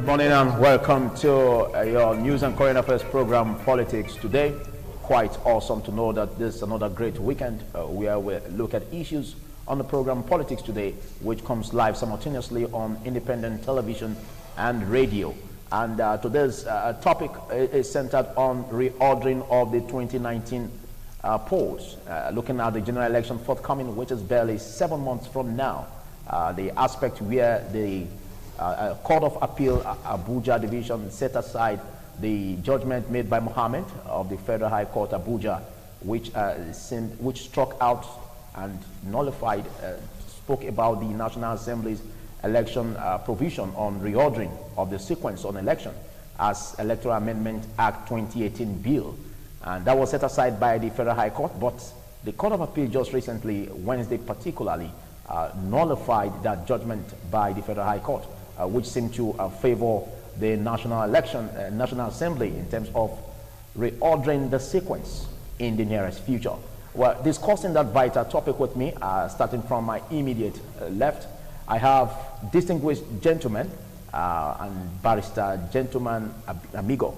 morning and welcome to your news and current affairs program, Politics Today. Quite awesome to know that this is another great weekend where we look at issues on the program Politics Today, which comes live simultaneously on independent television and radio. And today's topic is centered on reordering of the 2019 polls, looking at the general election forthcoming, which is barely 7 months from now. The aspect where the Court of Appeal Abuja Division set aside the judgment made by Mohammed of the Federal High Court Abuja, which struck out and nullified, spoke about the National Assembly's election provision on reordering of the sequence on election as Electoral Amendment Act 2018 bill. And that was set aside by the Federal High Court, but the Court of Appeal just recently, Wednesday particularly, nullified that judgment by the Federal High Court, which seemed to favor the National Assembly in terms of reordering the sequence in the nearest future. Well, discussing that vital topic with me, starting from my immediate left, I have distinguished gentleman and barrister gentleman Amigo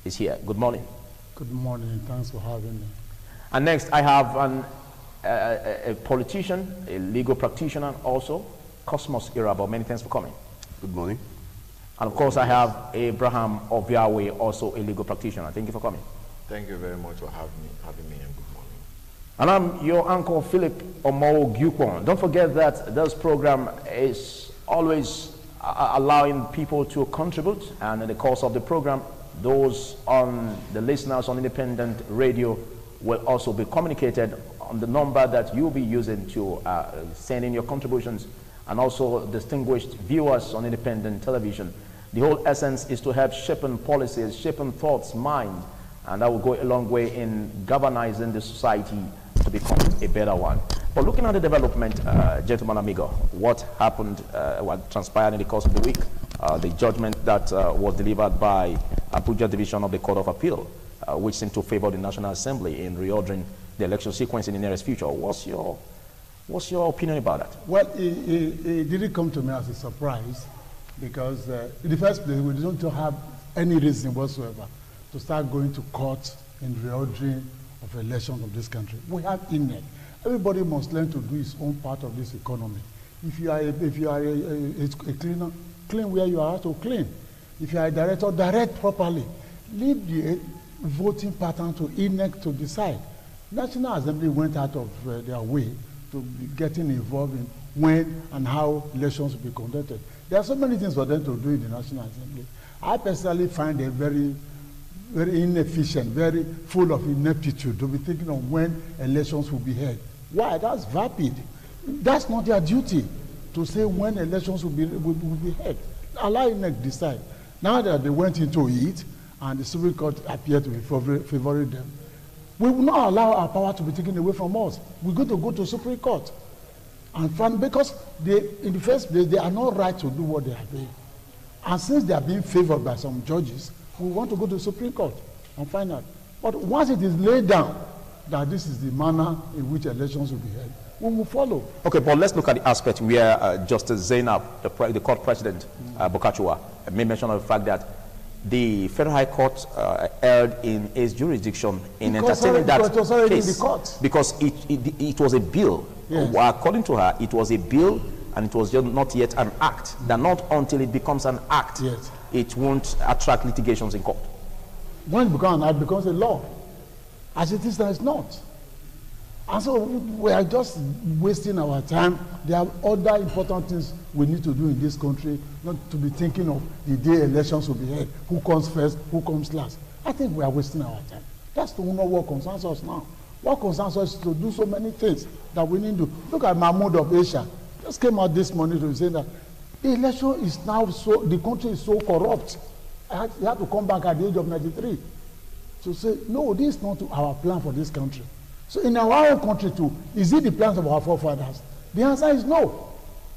is here. Good morning. Good morning. Thanks for having me. And next, I have a politician, a legal practitioner also, Cosmos Irabo. Many thanks for coming. Good morning. And of course, I have Abraham Obiawe, also a legal practitioner. Thank you for coming. Thank you very much for having me, and good morning. And I'm your uncle, Philip Omo Gyukon. Don't forget that this program is always allowing people to contribute, and in the course of the program, those on the listeners on independent radio will also be communicated on the number that you'll be using to send in your contributions, and also distinguished viewers on independent television. The whole essence is to help shaping policies, shaping thoughts, mind, and that will go a long way in galvanizing the society to become a better one. But looking at the development, gentleman Amigo, what happened, what transpired in the course of the week, the judgment that was delivered by Abuja Division of the Court of Appeal, which seemed to favor the National Assembly in reordering the election sequence in the nearest future. What's your opinion about that? Well, it didn't come to me as a surprise because in the first place, we don't have any reason whatsoever to start going to court in reordering of elections of this country. We have INEC. Everybody must learn to do his own part of this economy. If you are a cleaner, clean where you are to clean. If you are a director, direct properly. Leave the voting pattern to INEC to decide. National Assembly went out of their way to be getting involved in when and how elections will be conducted. There are so many things for them to do in the National Assembly. I personally find it very, very inefficient, very full of ineptitude to be thinking of when elections will be held. Why? That's vapid. That's not their duty to say when elections will be held. Allow INEC decide. Now that they went into it and the Supreme Court appeared to be favoring them, we will not allow our power to be taken away from us. We're going to go to Supreme Court. And find, because in the first place, they are not right to do what they are doing. And since they are being favored by some judges, we want to go to the Supreme Court and find out. But once it is laid down that this is the manner in which elections will be held, we will follow. Okay, but let's look at the aspect where Justice Zainab, the court president, Bokachua, made mention of the fact that the Federal High Court erred in its jurisdiction in entertaining that case because it was a bill. Yes. According to her, it was a bill and it was just not yet an act. That not until it becomes an act, yes, it won't attract litigations in court. When it becomes an act, it becomes a law. As it is, that is not. And so we are just wasting our time. There are other important things we need to do in this country, not to be thinking of the day elections will be held. Who comes first, who comes last. I think we are wasting our time. That's not what concerns us now. What concerns us is to do so many things that we need to do. Look at Mahmoud of Asia. Just came out this morning to say that the election is now the country is so corrupt. He had to come back at the age of 93 to say, no, this is not our plan for this country. So in our own country too, is it the plans of our forefathers? The answer is no.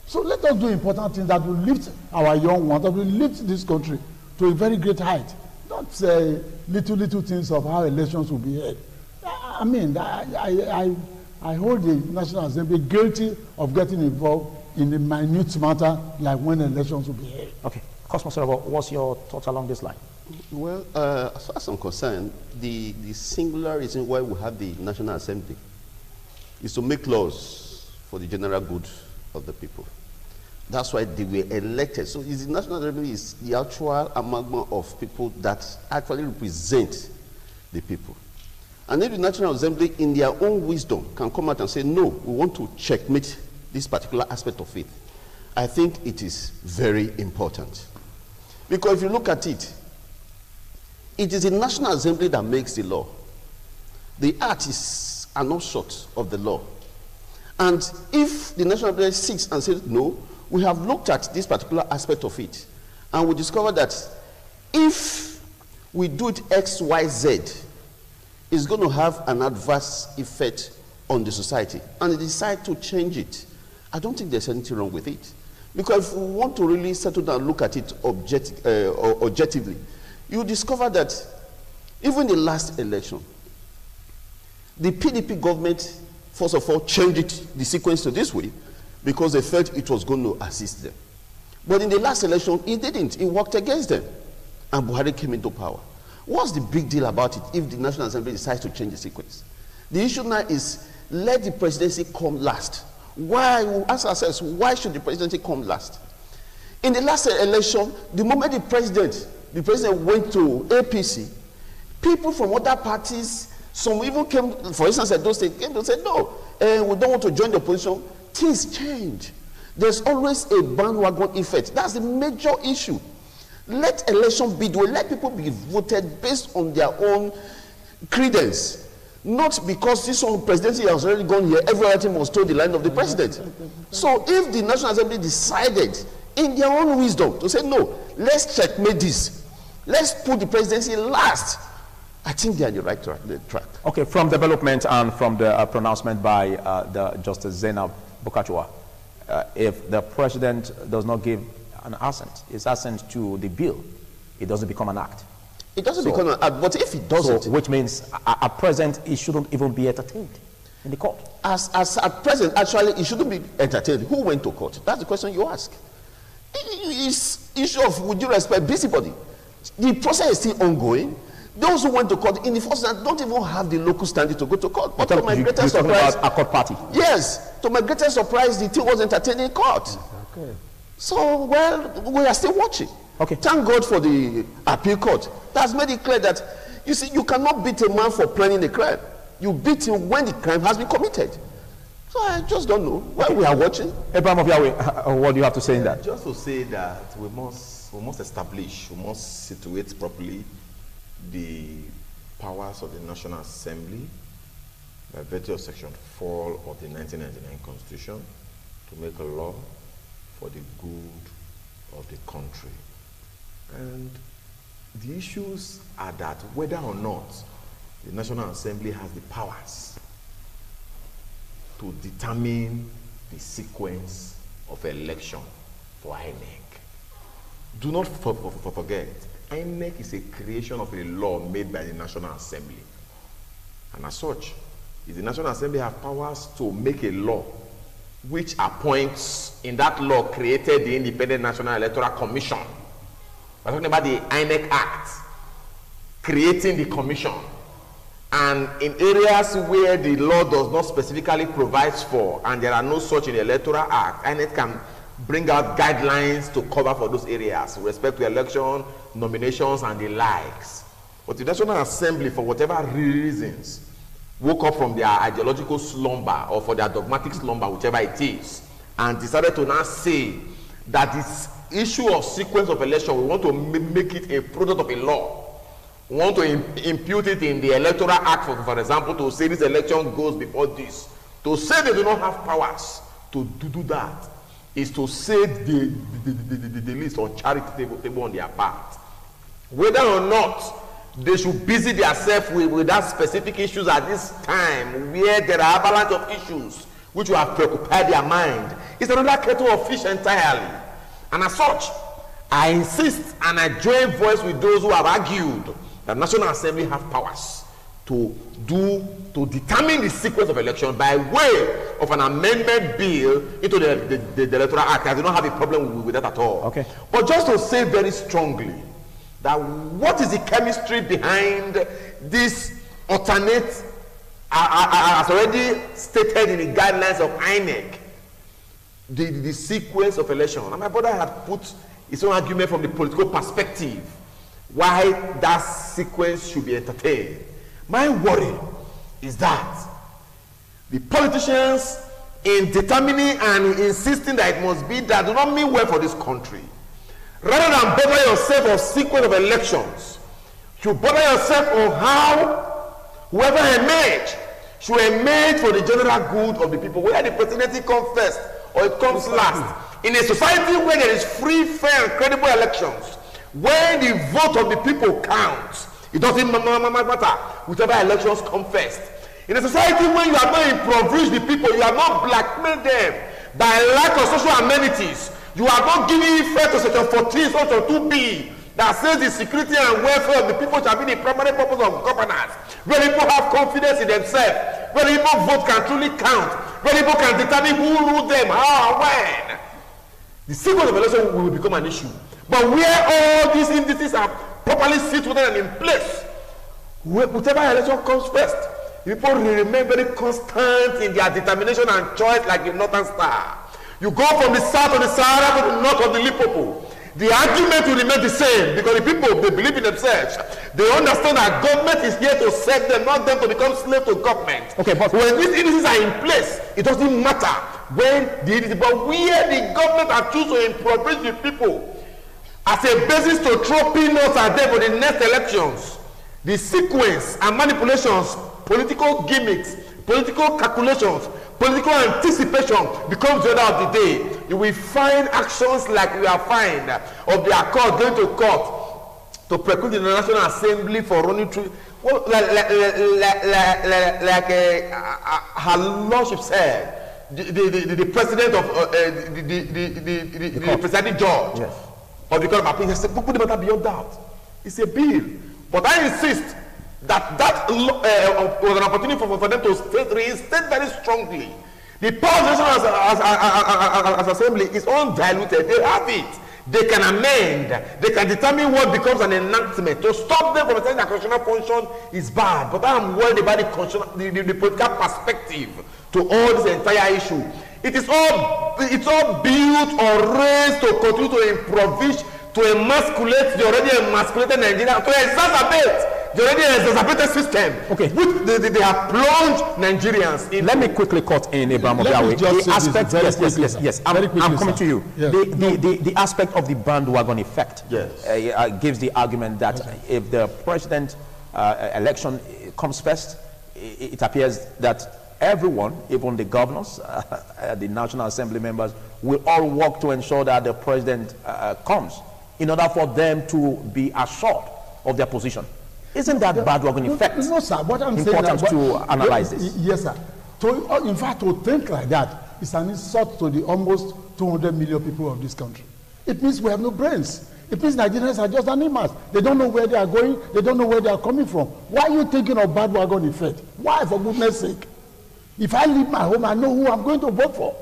So let us do important things that will lift our young ones, that will lift this country to a very great height. Not say little things of how elections will be held. I mean, I hold the National Assembly guilty of getting involved in the minute matter like when elections will be held. Okay. Cosmos, what's your thoughts along this line? Well, as far as I'm concerned, the singular reason why we have the National Assembly is to make laws for the general good of the people. That's why they were elected. So the National Assembly is the actual amalgam of people that actually represent the people. And if the National Assembly, in their own wisdom, can come out and say, no, we want to checkmate this particular aspect of it, I think it is very important. Because if you look at it, it is the National Assembly that makes the law. The arts are not short of the law. And if the National Assembly sits and says, no, we have looked at this particular aspect of it, and we discover that if we do it X, Y, Z, it's going to have an adverse effect on the society, and they decide to change it, I don't think there's anything wrong with it. Because if we want to really settle down and look at it objectively, you discover that even the last election, the PDP government, first of all, changed the sequence to this way because they felt it was going to assist them. But in the last election, it didn't. It worked against them. And Buhari came into power. What's the big deal about it if the National Assembly decides to change the sequence? The issue now is let the presidency come last. Why? We ask ourselves, why should the presidency come last? In the last election, the moment the president went to APC, people from other parties, some even came, for instance, at those states, came to say, no, we don't want to join the opposition. Things change. There's always a bandwagon effect. That's the major issue. Let election be the way. Let people be voted based on their own credence. Not because this one presidency has already gone here, every other thing must toe the line of the president. So if the National Assembly decided in their own wisdom to say, no, let's checkmate this, let's put the presidency last, I think they are the right track. Okay, from development and from the pronouncement by the Justice Zainab Bukachua, if the president does not give an assent, his assent to the bill, it doesn't become an act. It doesn't become an act, but if it doesn't... So, which means at present, it shouldn't even be entertained in the court. As at present, actually, it shouldn't be entertained. Who went to court? That's the question you ask. It's issue of, with due respect, busybody. The process is still ongoing. Those who went to court in the first instance don't even have the local standing to go to court. But to my greatest surprise, a court party. Yes, to my greatest surprise, the thing was entertained in court. Okay. So, well, we are still watching. Okay. Thank God for the appeal court. That's made it clear that, you see, you cannot beat a man for planning a crime. You beat him when the crime has been committed. So I just don't know. Well, we are watching. Abraham of Yahweh, what do you have to say in that? Just to say that we must situate properly the powers of the National Assembly by virtue of Section 4 of the 1999 Constitution to make a law for the good of the country. And the issues are that whether or not the National Assembly has the powers to determine the sequence of election for INEC. Do not forget, INEC is a creation of a law made by the National Assembly. And as such, if the National Assembly have powers to make a law which appoints, in that law created the Independent National Electoral Commission. We're talking about the INEC Act, creating the commission. And in areas where the law does not specifically provide for, and there are no such in the Electoral Act, INEC can bring out guidelines to cover for those areas with respect to election, nominations, and the likes. But the National Assembly, for whatever reasons, woke up from their ideological slumber or for their dogmatic slumber, whichever it is, and decided to now say that this issue of sequence of election, we want to make it a product of a law. We want to impute it in the Electoral Act, for example, to say this election goes before this. To say they do not have powers to do that is to say the list on charity table on their part. Whether or not they should busy themselves with that specific issues at this time where there are avalanche of issues which will have preoccupied their mind. It's another kettle of fish entirely. And as such, I insist and I join voice with those who have argued that National Assembly have powers to do to determine the sequence of election by way of an amendment bill into the Electoral Act. I do not have a problem with that at all. Okay. But just to say very strongly that what is the chemistry behind this alternate, as already stated in the guidelines of INEC, the sequence of election. And my brother had put his own argument from the political perspective why that sequence should be entertained. My worry is that the politicians, in determining and insisting that it must be that, do not mean well for this country. Rather than bother yourself of sequence of elections, you bother yourself on how whoever emerge should emerge for the general good of the people, whether the presidency comes first or it comes last. In a society where there is free, fair, and credible elections, when the vote of the people counts, it doesn't matter whichever elections come first. In a society when you are not impoverish the people, you are not blackmail them by lack of social amenities, you are not giving effect to section 14, section 2B, that says the security and welfare of the people shall be the primary purpose of governance, where people have confidence in themselves, where people vote can truly count, where people can determine who rule them, how, when. The sequence of election will become an issue. But where all these indices are properly situated and in place, whichever election comes first, people will remain very constant in their determination and choice like the Northern Star. You go from the south of the Sahara to the north of the Limpopo. The argument will remain the same because the people, they believe in themselves. They understand that government is here to serve them, not them to become slave to government. Okay, but when these indices are in place, it doesn't matter when the indices, but where the government are choosing to impoverish the people as a basis to throw peanuts at them for the next elections, the sequence and manipulations, political gimmicks, political calculations, political anticipation becomes the order of the day. You will find actions like we are finding of the Accord going to court to preclude the National Assembly for running through, well, like her lordship said, the president of the presiding judge. Yes. Of the court of appeal, put the matter beyond doubt. It's a bill. But I insist that was an opportunity for them to reinstate very strongly. The power as assembly is undiluted. They have it. They can amend. They can determine what becomes an enactment. To stop them from saying that constitutional function is bad. But I am worried about the political perspective to all this entire issue. It's all built or raised to continue to impoverish, to emasculate the already emasculated Nigeria, to exacerbate the already exacerbated system. Okay. Which they have plunged Nigerians in. Let me quickly cut in, Abraham Obiawe. The aspect, yes. I'm coming to you. Yes. The aspect of the bandwagon effect gives the argument that if the president election comes first, it appears that everyone, even the governors, the National Assembly members, will all work to ensure that the president comes in order for them to be assured of their position. Isn't that bandwagon effect sir, what I'm important saying to analyze this? Yes, sir. In fact, to think like that is an insult to the almost 200 million people of this country. It means we have no brains. It means Nigerians are just animals. They don't know where they are going. They don't know where they are coming from. Why are you thinking of bandwagon effect? Why, for goodness sake? If I leave my home, I know who I'm going to vote for.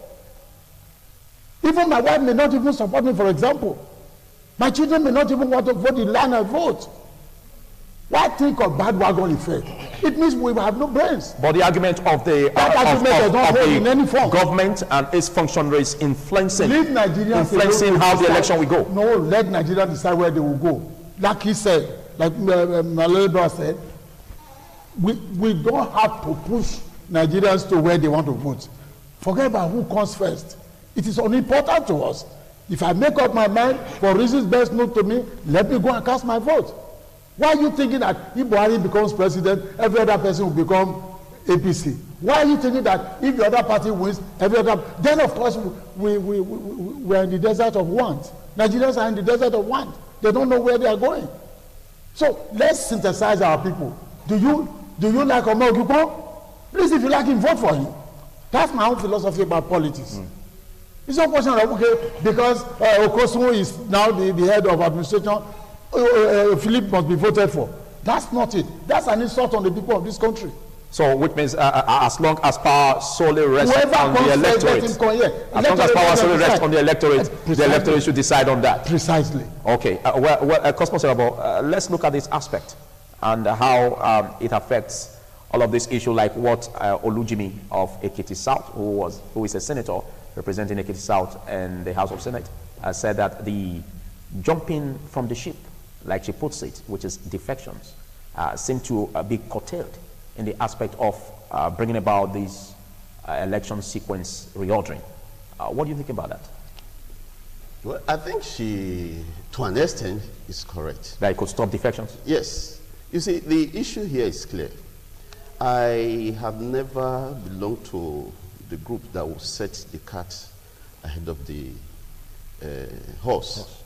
Even my wife may not even support me, for example. My children may not even want to vote the line I vote. Why think of bandwagon effect? It means we have no brains. But the argument of the government and its functionaries influencing how the election will go. No, let Nigeria decide where they will go. Like he said, like Malebra said, we don't have to push Nigerians to where they want to vote. Forget about who comes first. It is unimportant to us. If I make up my mind for reasons best known to me, let me go and cast my vote. Why are you thinking that if Buhari becomes president, every other person will become APC? Why are you thinking that if the other party wins, every other... Then, of course, we're in the desert of want. Nigerians are in the desert of want. They don't know where they are going. So let's synthesize our people. Do you like Omo Ogipo? Please, if you like him, vote for him. That's my own philosophy about politics. It's not a question of, okay, because Okosun is now the head of administration, Philip must be voted for. That's not it. That's an insult on the people of this country. So, which means as long as power solely rests Whoever on the electorate, as long as power solely rests on the electorate, the electorate should decide on that. Precisely. Okay. Cosmos Serabo, let's look at this aspect and how it affects all of this issue, like what Olujimi of Ekiti South, who is a senator representing Ekiti South in the House of Senate, said that the jumping from the ship, like she puts it, which is defections, seem to be curtailed in the aspect of bringing about this election sequence reordering. What do you think about that? Well, I think she, to an extent, is correct. That it could stop defections? Yes. You see, the issue here is clear. I have never belonged to the group that will set the cart ahead of the horse.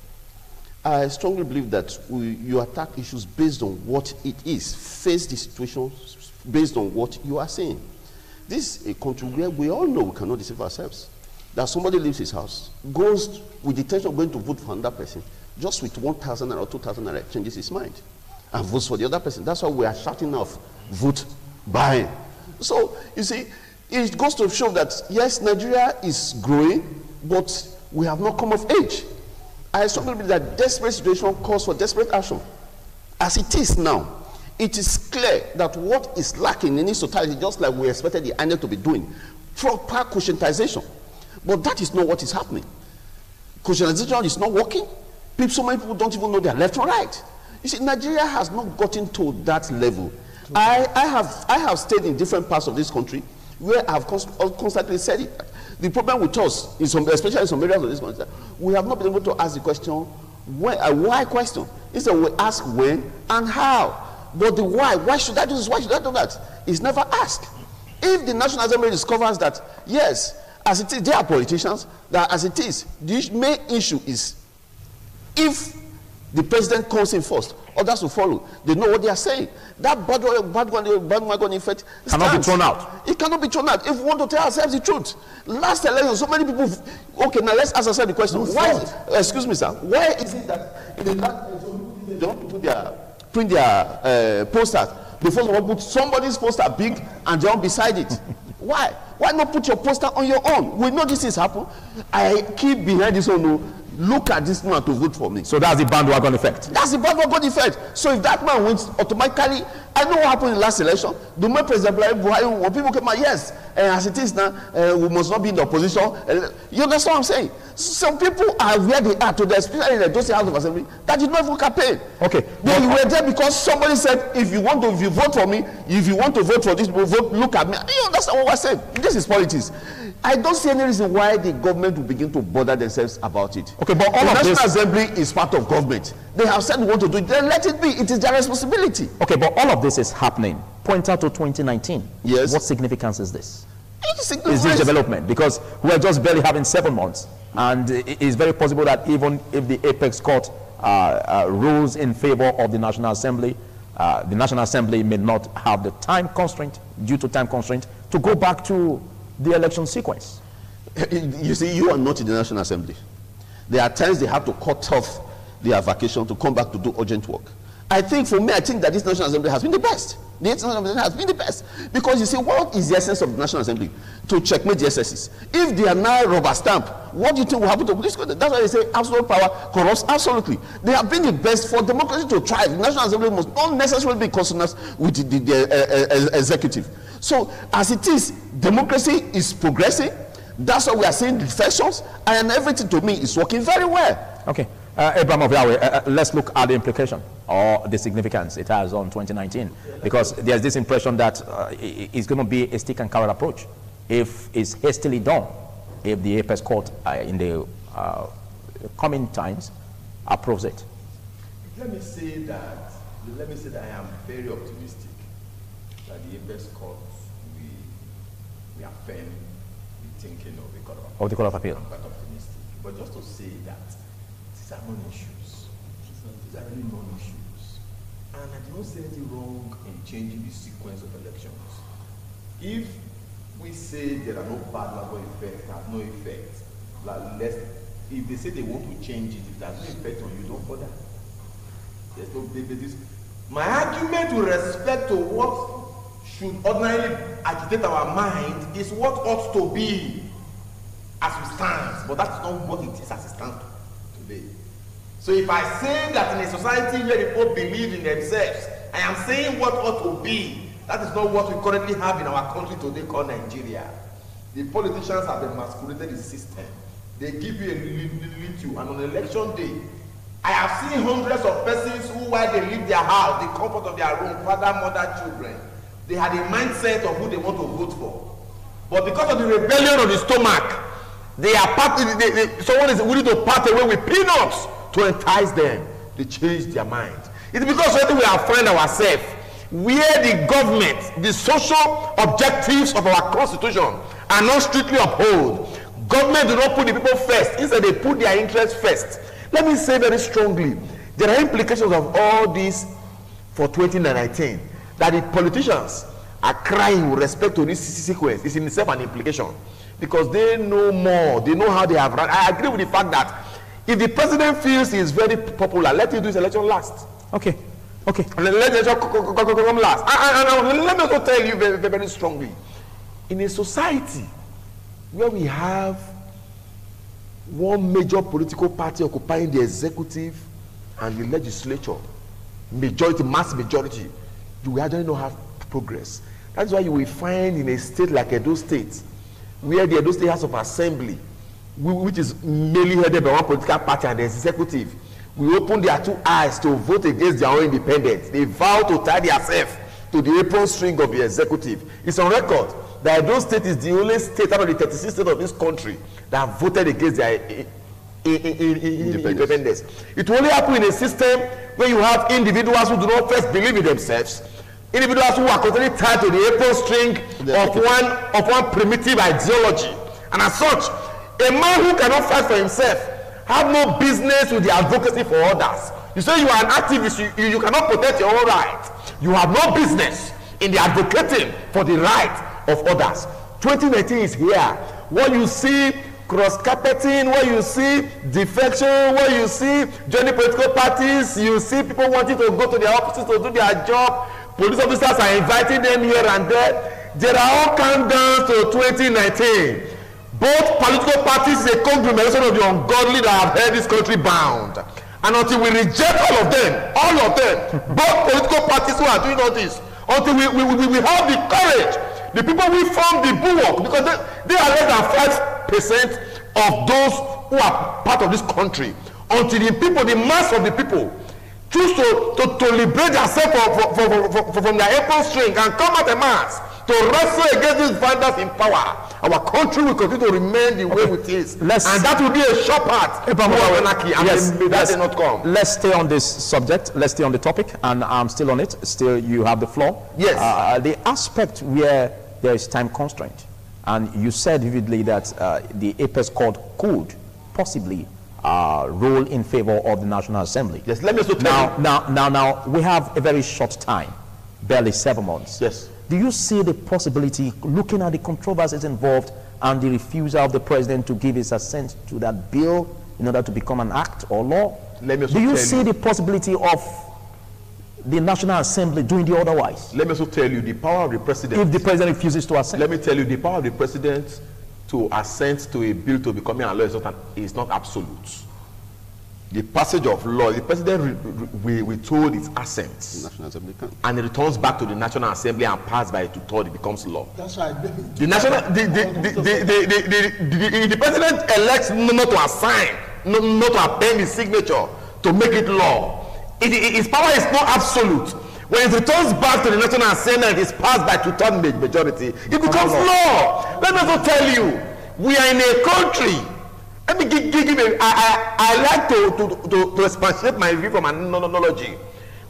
I strongly believe that you attack issues based on what it is, face the situation based on what you are saying. This is a country where we all know we cannot deceive ourselves. That somebody leaves his house, goes with the intention of going to vote for another person, just with 1,000 or 2,000 changes his mind and votes for the other person. That's why we are shouting off vote buying. So, you see, it goes to show that, yes, Nigeria is growing, but we have not come of age. I strongly believe that desperate situation calls for desperate action. As it is now, it is clear that what is lacking in this totality, just like we expected the INEC to be doing, proper conscientization. But that is not what is happening. Conscientization is not working. So many people don't even know their left or right. You see, Nigeria has not gotten to that level. I have stayed in different parts of this country where I have constantly said it. The problem with us, especially in some areas of this country, we have not been able to ask the question, why question? Instead we ask when and how. But the why should I do this, why should I do that, is never asked. If the National Assembly discovers that, yes, as it is, they are politicians, that as it is, the main issue is if the president comes in first, others will follow. They know what they are saying. That bandwagon effect cannot be thrown out. It cannot be thrown out if we want to tell ourselves the truth. Last election, so many people. Okay, now let's ask ourselves the question: why? Excuse me, sir. Why is it that in the last election they don't print their posters? Before someone put somebody's poster big and they all beside it. Why? Why not put your poster on your own? We know this is happening. I keep behind this one. Look at this man to vote for me. So that's the bandwagon effect. That's the bandwagon effect. So if that man wins automatically, I know what happened in the last election. The more President Buhari, when people came out, yes, as it is now, we must not be in the opposition. You understand what I'm saying? Some people are where they are today, especially in the Dosi House of Assembly, that did not even campaign. Okay. They were there because somebody said, if you vote for me, if you want to vote for this, vote, look at me. You understand what I said? This is politics. I don't see any reason why the government will begin to bother themselves about it. Okay, but all the of National this Assembly is part of government. They have said they want to do it. Then let it be. It is their responsibility. Okay, but all of this is happening. Point out to 2019. Yes. What significance is this? Is this development? Because we are just barely having 7 months, and it is very possible that even if the Apex Court rules in favor of the National Assembly may not have the time constraint, due to time constraint, to go back to the election sequence. You see, you are not in the National Assembly. There are times they have to cut off their vacation to come back to do urgent work. I think for me, I think that this National Assembly has been the best. The National Assembly has been the best. Because you see, what is the essence of the National Assembly? To checkmate the SSs. If they are now rubber stamp, what do you think will happen to this country? That's why they say absolute power corrupts absolutely. They have been the best for democracy to thrive. The National Assembly must not necessarily be consonant with the executive. So, as it is, democracy is progressing. That's why we are seeing defections, and everything to me is working very well. Okay. Abraham of Yahweh, let's look at the implication or the significance it has on 2019, because there's this impression that it's going to be a stick and carrot approach if it's hastily done, if the Apex Court in the coming times approves it. Let me say that I am very optimistic that the Apex Court will affirm the thinking of the Court of Appeal. I'm quite optimistic. But just to say that these are non-issues. These are really non-issues. And I don't see anything wrong in changing the sequence of elections. If we say there are no bandwagon effects, have no effect, if they say they want to change it, if there's no effect on you, don't bother. There's no baby. My argument with respect to what should ordinarily agitate our mind is what ought to be as we stand, but that is not what it is as it stands today. So if I say that in a society where people believe in themselves, I am saying what ought to be. That is not what we currently have in our country today called Nigeria. The politicians have emasculated the system. They give you a little, and on election day, I have seen hundreds of persons who, while they leave their house, the comfort of their room, father, mother, children, they had a mindset of who they want to vote for. But because of the rebellion of the stomach, they are someone is willing to part away with peanuts to entice them. They change their mind. It's because we have found ourselves where the government, the social objectives of our constitution are not strictly upheld. Government do not put the people first. Instead, they put their interests first. Let me say very strongly, there are implications of all this for 2019. That the politicians are crying with respect to this sequence is in itself an implication. Because they know more. They know how they have run. I agree with the fact that if the president feels he is very popular, let him do his election last. Okay. Okay. And let the election come last. And let me also tell you very, very strongly. In a society where we have one major political party occupying the executive and the legislature, majority, mass majority, you will actually not have progress. That's why you will find in a state like Edo State, where the Edo State House of Assembly, which is mainly headed by one political party and the executive, we open their two eyes to vote against their own independence. They vow to tie themselves to the apron string of the executive. It's on record that Edo State is the only state out of the 36 states of this country that voted against their independence. It will only happen in a system where you have individuals who do not first believe in themselves, individuals who are constantly tied to the apron string of one primitive ideology. And as such, a man who cannot fight for himself have no business with the advocacy for others. You say you are an activist, you cannot protect your own rights. You have no business in the advocating for the right of others. 2019 is here. What you see cross-carpeting, where you see defection, where you see joining political parties, you see people wanting to go to their offices to do their job, police officers are inviting them here and there. There are all countdowns to 2019. Both political parties is a conglomeration of the ungodly that have held this country bound. And until we reject all of them, both political parties who are doing all this, until we have the courage, the people we form the bulwark, because they are less than 5% of those who are part of this country, until the people, the mass of the people, choose to liberate themselves from their apron string and come out a mass to wrestle against these vandals in power, our country will continue to remain the way it is. And that will be a sure part of anarchy, and that will not come. Let's stay on this subject. Let's stay on the topic, and I'm still on it. Still, you have the floor. Yes. The aspect where there is time constraint, and you said vividly that the Apex Court could possibly rule in favor of the National Assembly. Yes, let me also tell you. Now, we have a very short time, barely 7 months. Yes. Do you see the possibility, looking at the controversies involved and the refusal of the president to give his assent to that bill in order to become an act or law? Do you see the possibility of the National Assembly doing the otherwise? Let me also tell you the power of the president. If the president refuses to assent. Let me tell you the power of the president to assent to a bill to becoming a law is not absolute. The passage of law, the president withhold its assent, National Assembly can. and it returns back to the National Assembly and passed by a two-thirds, it becomes law. That's why The national, the president elects not to assign, not to append his signature to make it law. His power is not absolute. When it returns back to the National Assembly and it is passed by two-thirds majority, it becomes law. Let me also tell you, we are in a country. Let me give you. I like to expatiate my view from an analogy.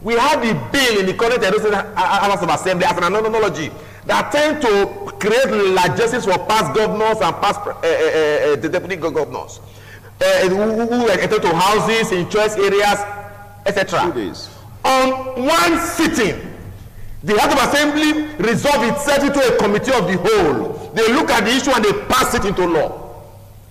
We have the bill in the current House of Assembly as an analogy that tend to create largesses for past governors and past deputy governors who enter to houses in choice areas, etc. 2 days. On one sitting, the House of Assembly resolve itself into a committee of the whole. They look at the issue and they pass it into law.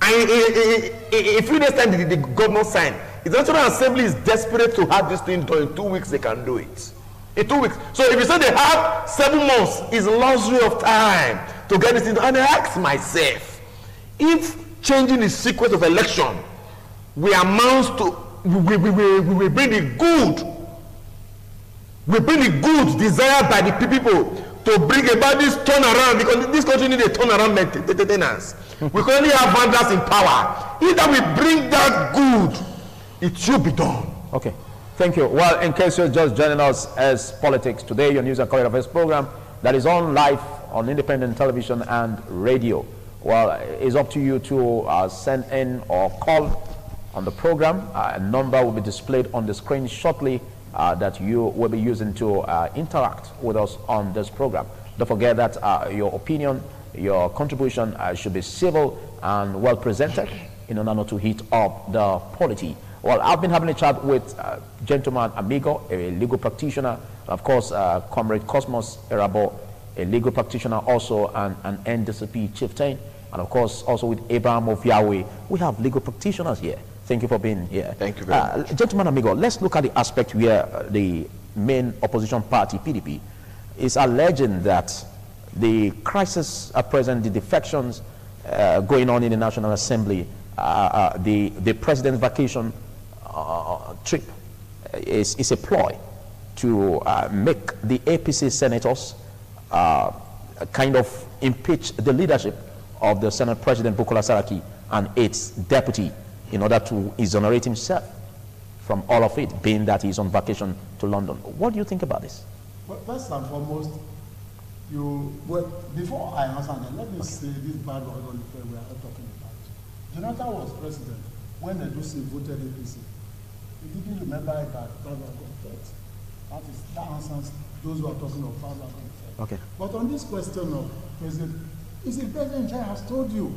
And a few days time, the governor signed. The National Assembly is desperate to have this thing done. In 2 weeks, they can do it. in 2 weeks. So if you say they have 7 months, it's luxury of time to get this thing. And I ask myself, if changing the sequence of election we amount to, we bring the good, we bring the good desired by the people to bring about this turnaround, because this country needs a turnaround maintenance. We currently have vandals in power. Either we bring that good, it should be done. Okay, thank you. Well, in case you're just joining us as Politics Today, your news and current affairs program that is on live on independent television and radio. Well, it's up to you to send in or call on the program. A number will be displayed on the screen shortly that you will be using to interact with us on this program. Don't forget that your opinion, your contribution should be civil and well presented in order not to heat up the polity. Well, I've been having a chat with gentleman Amigo, a legal practitioner, of course, Comrade Cosmos Erabo, a legal practitioner also, and an NDCP chieftain, and of course also with Abraham of Yahweh. We have legal practitioners here. Thank you for being here. Thank you very much. Gentleman Amigo, let's look at the aspect where the main opposition party, PDP, is alleging that the crisis at present, the defections going on in the National Assembly, the president's vacation trip is a ploy to make the APC senators kind of impeach the leadership of the Senate President Bukola Saraki and its deputy in order to exonerate himself from all of it, being that he's on vacation to London. What do you think about this? Well, first and foremost, before I answer that, let me say this bad order we are talking about. Jonathan was president when the Dusi voted APC. He didn't remember about Father God. That answers those who are talking of Father God. Okay. But on this question of president, is the president has told you,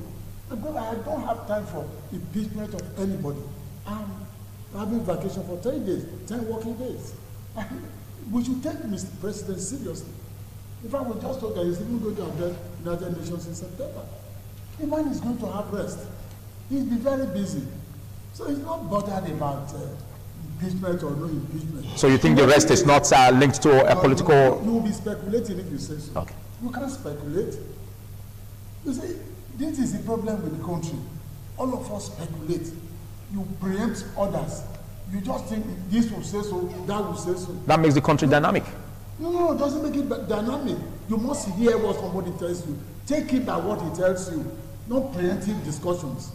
because I don't have time for impeachment of anybody. I'm having vacation for 10 days, 10 working days. We should take Mr. President seriously. In fact, we just told that he's even going to address United Nations in September. The man is going to have rest. He'll be very busy. So he's not bothered about impeachment or no impeachment. So you think the rest is not linked to a political... You will be speculating if you say so. Okay. You can't speculate. You see, this is the problem with the country. All of us speculate. You preempt others. You just think this will say so, that will say so. That makes the country dynamic. No, it doesn't make it dynamic. You must hear what somebody tells you. Take it by what he tells you, not preemptive discussions.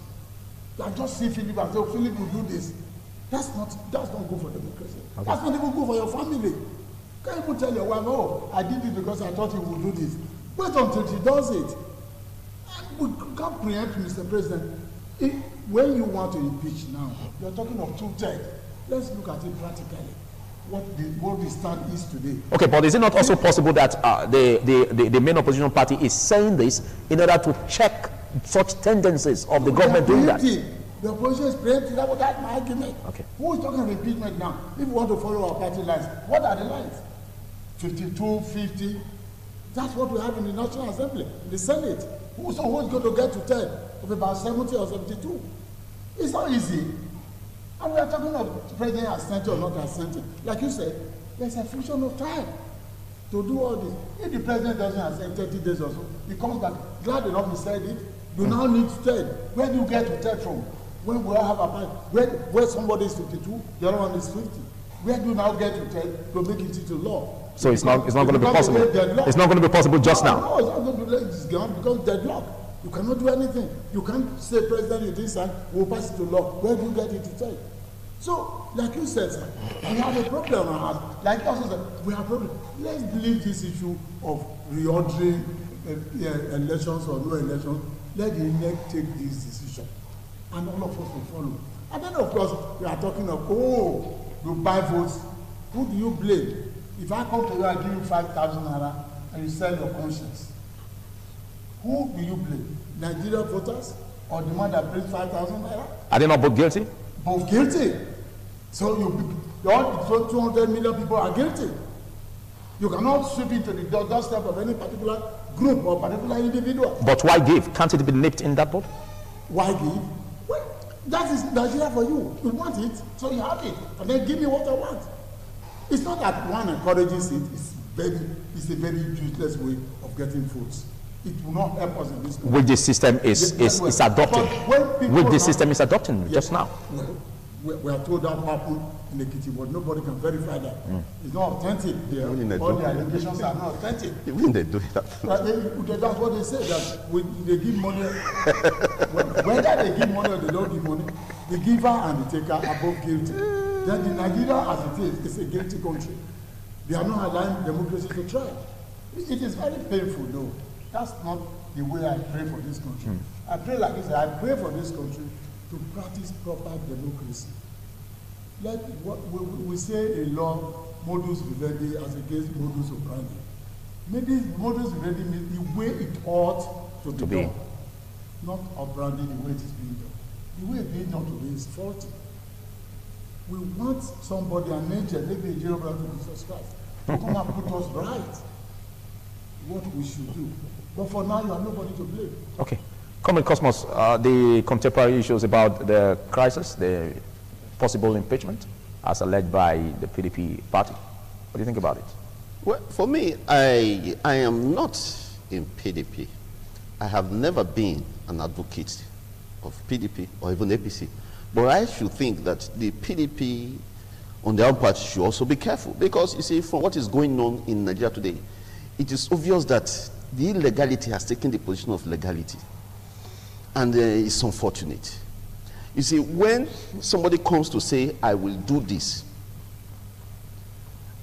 Like just see Philip and say, oh, Philip will do this. That's not good for democracy. Okay. That's not even good for your family. Can't even tell your wife, oh, I did it because I thought he would do this. Wait until she does it. We can't preempt Mr. President. When you want to impeach now, you're talking of 2/3. Let's look at it practically. What the stand is today. Okay, but is it not also possible that the main opposition party is saying this in order to check such tendencies of the government doing that? The opposition is preempting. That's my argument. Okay. Who is talking of impeachment now? If we want to follow our party lines, what are the lines? 52, 50. That's what we have in the National Assembly, in the Senate. Who's going to get to 10 of about 70 or 72? It's not easy. And we are talking of the president assenting or not assenting. Like you said, there's a function of time to do all this. If the president doesn't assent 30 days or so, he comes back. Glad enough he said it. You now need 10. Where do you get to 10 from? When we all have a party, where somebody is 52, the other one is 50. Where do you now get to 10 to make it into law? So it's not going to be possible. It's not going to be possible just now. No, it's not going to be. It's going to become deadlock. You cannot do anything. You can't say, President, you did something, we'll pass it to law. Where do you get it to 10? So, like you said, sir, we have a problem on our hands. Like also said, we have a problem. Let's leave this issue of reordering elections or no elections. Let the INEC take this decision. And all of us will follow. And then, of course, we are talking of, oh, you buy votes. Who do you blame? If I come to you and give you 5,000 naira and you sell your conscience, who do you blame? Nigerian voters or the man that brings 5,000 naira? Are they not both guilty? Both guilty. So all 200 million people are guilty. You cannot sweep into the doorstep of any particular group or particular individual. But why give? Can't it be nipped in that boat? Why give? Well, that is Nigeria for you. You want it, so you have it. And then give me what I want. It's not that one encourages it. It's a very useless way of getting votes. It will not help us in this country. Which the system is adopting. Which the system is adopting just now. Well, we are told that happened in Ekiti, but nobody can verify that. It's not authentic there. All the allegations are not authentic. When they do that. That's what they say, that they give money, whether they give money or they don't give money, the giver and the taker are both guilty. Then the Nigeria, as it is a guilty country. They are not allowing democracy to try. It is very painful, though. That's not the way I pray for this country. I pray like this. I pray for this country to practice proper democracy. Let what we say a law, modus vivendi, as against modus operandi. Maybe modus vivendi means the way it ought to be done, not operandi the way it is being done. The way it's being done today is faulty. We want somebody, an angel, maybe a general brother to Jesus Christ, to come and put us right. What we should do. But for now, you have nobody to blame. Okay. Comrade Cosmos, the contemporary issues about the crisis, the possible impeachment, as alleged by the PDP party. What do you think about it? Well, for me, I am not in PDP. I have never been an advocate of PDP or even APC. But I should think that the PDP, on their own part, should also be careful. Because, you see, from what is going on in Nigeria today, it is obvious that the illegality has taken the position of legality. And it's unfortunate. You see, when somebody comes to say, I will do this,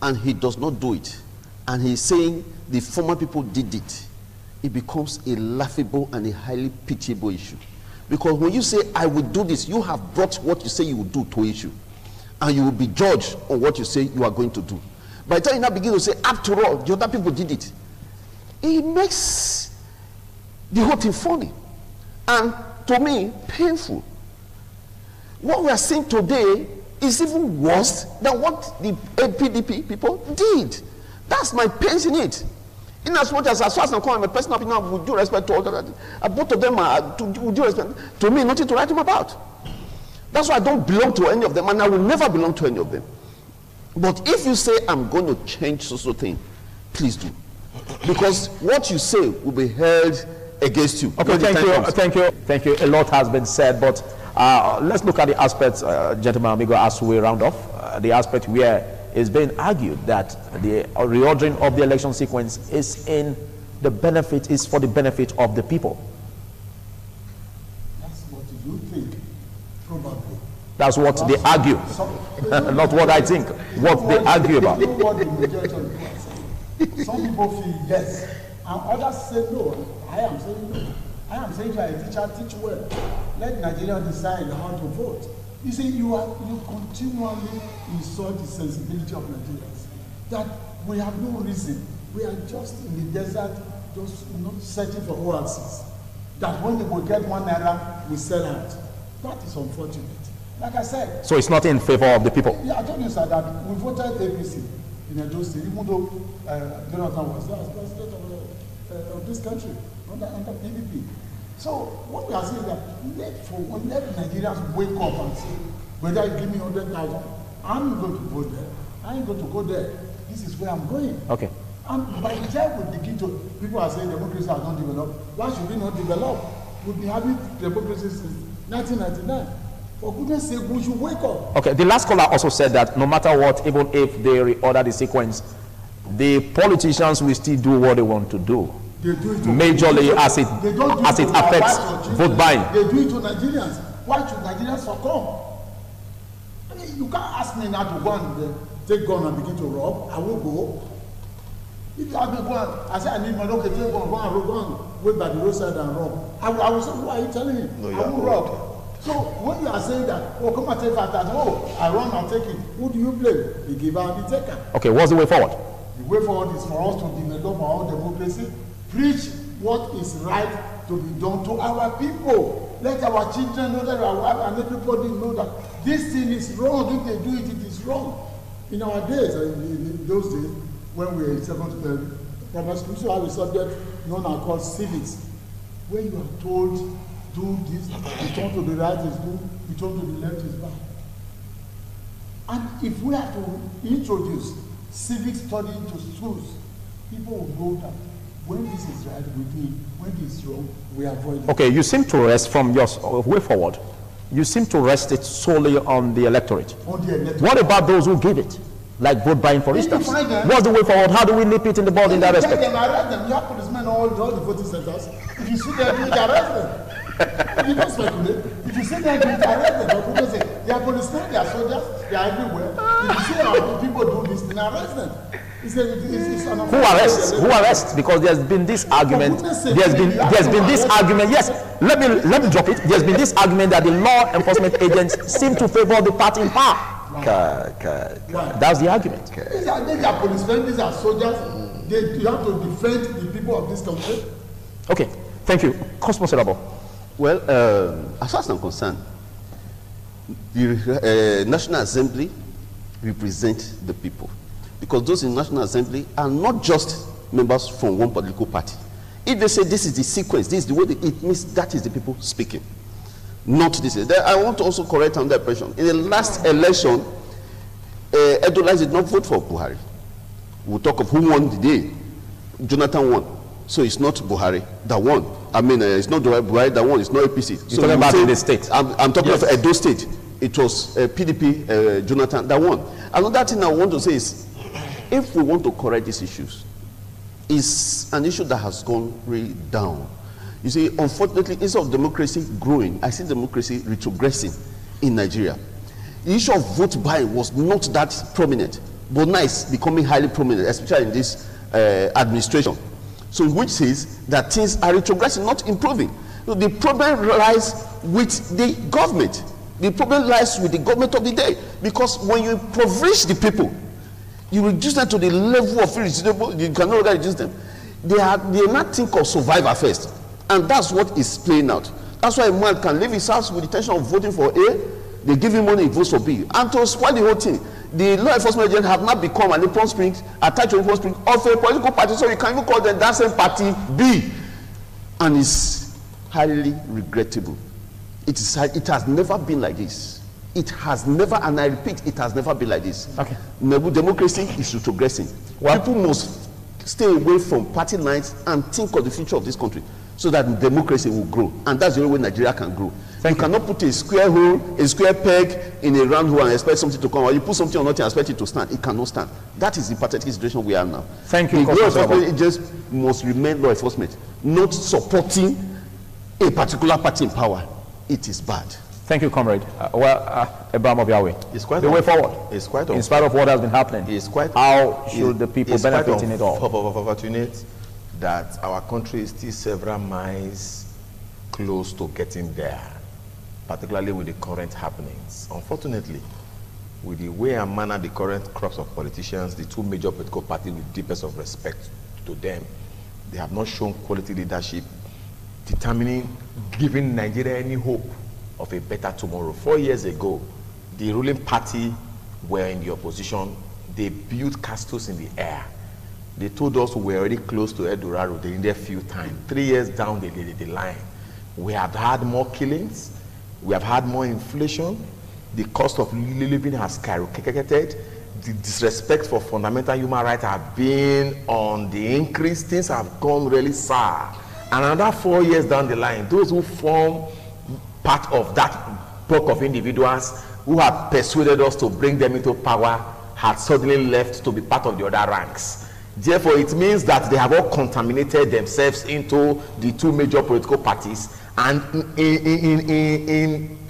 and he does not do it, and he's saying the former people did it, it becomes a laughable and a highly pitiable issue. Because when you say, I will do this, you have brought what you say you will do to issue. And you will be judged on what you say you are going to do. By the time you now begin to say, after all, the other people did it, it makes the whole thing funny. And to me, painful. What we are seeing today is even worse than what the PDP people did. That's my pain in it. In as much as far as I'm calling my personal opinion, with due respect to all that, both of them are, with due respect, to me, nothing to write them about. That's why I don't belong to any of them, and I will never belong to any of them. But if you say I'm going to change social thing, please do. Because what you say will be held against you. Okay, thank you. A lot has been said, but let's look at the aspects, gentlemen, amigo, as we round off. The aspect where it's been argued that the reordering of the election sequence is for the benefit of the people. That's what you think, probably. That's what they argue, not what I think. What they argue about. You know what the majority of people are saying. Some people feel yes, and others say no. I am saying no. I am saying to a teacher, teach well. Let Nigeria decide how to vote. You see, you continually insult the sensibility of Nigerians. That we have no reason. We are just in the desert, just searching for oases. That when we will get ₦1, we sell out. That is unfortunate. Like I said. So it's not in favor of the people. Yeah, I told you, sir, that we voted APC in Edo State, even though Jonathan was there as president of this country under PDP. So what we are saying is that let Nigerians wake up and say, whether you give me 100,000, I'm going to go there. I ain't going to go there. This is where I'm going. Okay. And by the time we begin to, people are saying democracy has not developed. Why should we not develop? We've been having democracy since 1999. For goodness sake, we should wake up. Okay, the last caller also said that no matter what, even if they reorder the sequence, the politicians will still do what they want to do. They do it majorly as it affects vote buying. They do it to Nigerians. Why should Nigerians succumb? I mean, you can't ask me now to go and take gun and begin to rob. I won't go. If I go and I say I need my local, take gun, go and wait by the roadside and rob. I will say, who are you telling me? No, I won't rob. So when you are saying that, oh, come and take 5,000, oh, I run and take it, who do you blame? The giver and the taker. Okay, what's the way forward? The way forward is for us to develop our own democracy, preach what is right to be done to our people. Let our children know that our wife and everybody know that this thing is wrong. If they do it, it is wrong. In our days, in those days, when we were in second primary school, we used to have a subject known as called civics, where you are told, do this, you turn to the right is good, you turn to the left is bad. And if we have to introduce civic study into schools, people will know that when this is right, we do it. When this is wrong, we avoid it. Okay, you seem to rest from your way forward. You seem to rest it solely on the electorate. On the electorate. What about those who give it? Like vote buying, for instance. Them, what's the way forward? How do we nip it in the bud in that respect? Them, arrest them. You have policemen all the voting centers. If you see them, you arrest them. You don't speculate. If you see them, you arrest them. But people say, they are policemen, they are soldiers, they are everywhere. If you see how people do this, then arrest them. It's who arrests? Who arrests? Because there's been this argument. There's been this argument. Yes, let me drop it. There's been this argument that the law enforcement agents seem to favor the party in power. That's the argument. These are policemen. These are soldiers. You have to defend the people of this country. Okay, thank you, Cosmos Elabo. Well, as far as I'm concerned, the National Assembly represent the people. Because those in the National Assembly are not just members from one political party. If they say this is the sequence, this is the way, it means that is the people speaking. Not this. I want to also correct on that impression. In the last election, Edolas did not vote for Buhari. We'll talk of who won the day. Jonathan won. So it's not Buhari that won. I mean, it's not Buhari that won. It's not APC. You're talking about in the state. I'm talking of Edo State. It was PDP, Jonathan, that won. Another thing I want to say is, if we want to correct these issues, it's an issue that has gone really down. You see, unfortunately, instead of democracy growing, I see democracy retrogressing in Nigeria. The issue of vote buying was not that prominent, but now it's becoming highly prominent, especially in this administration. So which says that things are retrogressing, not improving. So the problem lies with the government. The problem lies with the government of the day. Because when you impoverish the people, you reduce them to the level of irreducible, you cannot reduce them. They not think of survivor first. And that's what is playing out. That's why a man can leave his house with the intention of voting for A, they give him money, he votes for B. And to spoil the whole thing, the law enforcement agents have not become an Apron Springs, attached to Apron Springs of a political party, so you can even call them that same party B. And it's highly regrettable. It has never been like this. It has never, and I repeat, it has never been like this. Okay. Democracy is retrogressing. Well, people must stay away from party lines and think of the future of this country so that democracy will grow. And that's the only way Nigeria can grow. You cannot put a square hole, a square peg in a round hole and expect something to come out. You put something on nothing and expect it to stand. It cannot stand. That is the pathetic situation we are now. Thank you. The law enforcement agents must remain law enforcement, not supporting a particular party in power. It is bad. Thank you, comrade. Abraham of Yahweh. It's quite the way forward. It's quite in spite of what has been happening. It's quite. How should the people benefit in it all? Fortunate that our country is still several miles close to getting there, particularly with the current happenings. Unfortunately, with the way and manner the current crops of politicians, the two major political parties, with deepest of respect to them, they have not shown quality leadership, giving Nigeria any hope of a better tomorrow. 4 years ago, the ruling party were in the opposition. They built castles in the air. They told us we were already close to Eldorado. They needed a few times. 3 years down the line, we have had more killings. We have had more inflation. The cost of living has skyrocketed. The disrespect for fundamental human rights have been on the increase. Things have gone really sour. And another 4 years down the line, those who form part of that block of individuals who have persuaded us to bring them into power had suddenly left to be part of the other ranks. Therefore, it means that they have all contaminated themselves into the two major political parties, and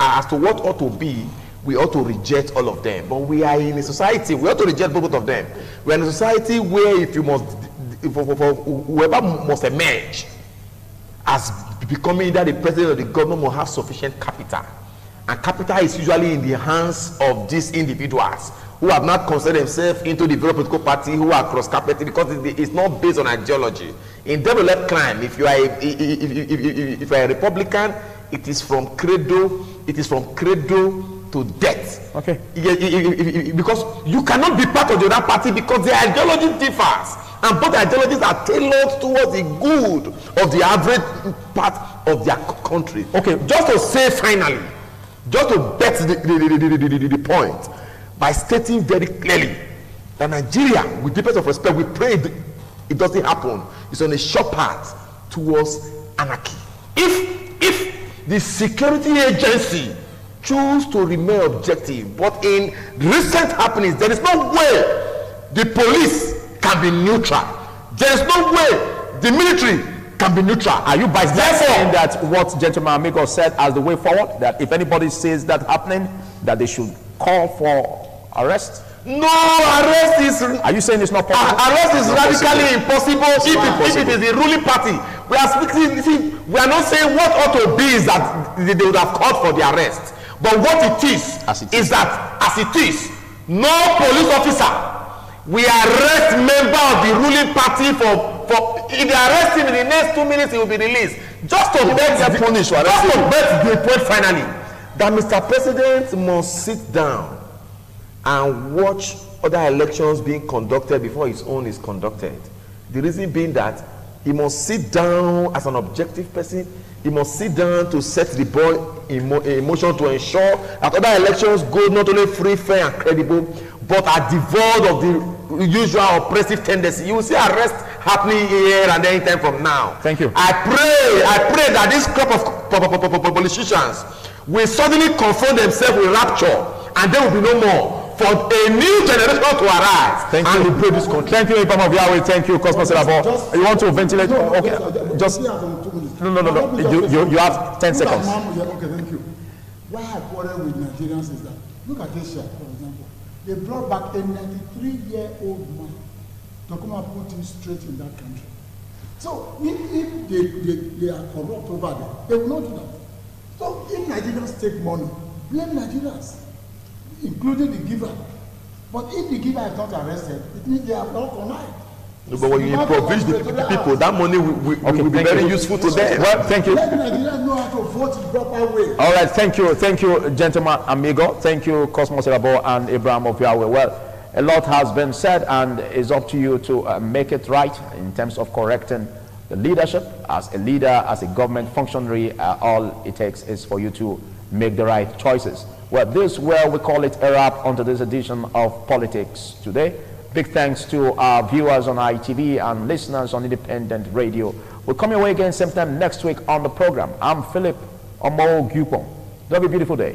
as to what ought to be, we ought to reject all of them. But we are in a society, we ought to reject both of them. We are in a society where whoever must emerge as becoming either the president or the governor must have sufficient capital. And capital is usually in the hands of these individuals who have not considered themselves into the very political party, who are cross-carpeted, because it's not based on ideology. In developed crime, if you are a Republican, it is from credo to death. Okay. Because you cannot be part of the other party because their ideology differs. And both ideologies are tailored towards the good of the average part of their country. Okay, just to say finally, just to bet the point, by stating very clearly that Nigeria, with deepest of respect, we pray it doesn't happen. It's on a short path towards anarchy. If the security agency choose to remain objective, but in recent happenings, there is no way the police can be neutral. There is no way the military can be neutral. Are you by saying that what gentleman Amigo said as the way forward, that if anybody sees that happening, that they should call for arrest? No, arrest is... Are you saying it's not possible? Arrest is radically impossible if it is the ruling party. We are speaking, see, we are not saying what ought to be is that they would have called for the arrest. But what it is that as it is, no police officer will arrest member of the ruling party for if they arrest him in the next 2 minutes, he will be released. Just to bet the point finally that Mr. President must sit down and watch other elections being conducted before his own is conducted. The reason being that he must sit down as an objective person. He must sit down to set the ball in motion to ensure that other elections go not only free, fair, and credible, but are devoid of the usual oppressive tendency. You will see arrest happening here and there anytime from now. Thank you. I pray that this crop of politicians will suddenly confront themselves with rapture, and there will be no more for a new generation to arise. Thank and you. Liberate this country. Thank you, Imam of Yahweh. Thank you, Cosmos Elabo. You want to ventilate? Okay. Just no. You have 10 seconds. Okay, thank you. Why I quarrel with Nigerians is that, look at Asia, for example. They brought back a 93-year-old man to come and put him straight in that country. So if they are corrupt over there, they will not do that. So if Nigerians take money, blame Nigerians, including the giver. But if the giver is not arrested, it means they are not connived. No, but when you impoverish the people, that money will be very useful to them. Well, thank you. Let Nigerians know how to vote the proper way. All right, thank you, gentleman Amigo. Thank you, Cosmos Elabo and Abraham of Yahweh. Well, a lot has been said, and it's up to you to make it right in terms of correcting the leadership. As a leader, as a government functionary, all it takes is for you to make the right choices. Well, this is where we call it a wrap onto this edition of Politics Today. Big thanks to our viewers on ITV and listeners on Independent Radio. We'll come your way again same time next week on the program. I'm Philip Omo Gupon. Have a beautiful day.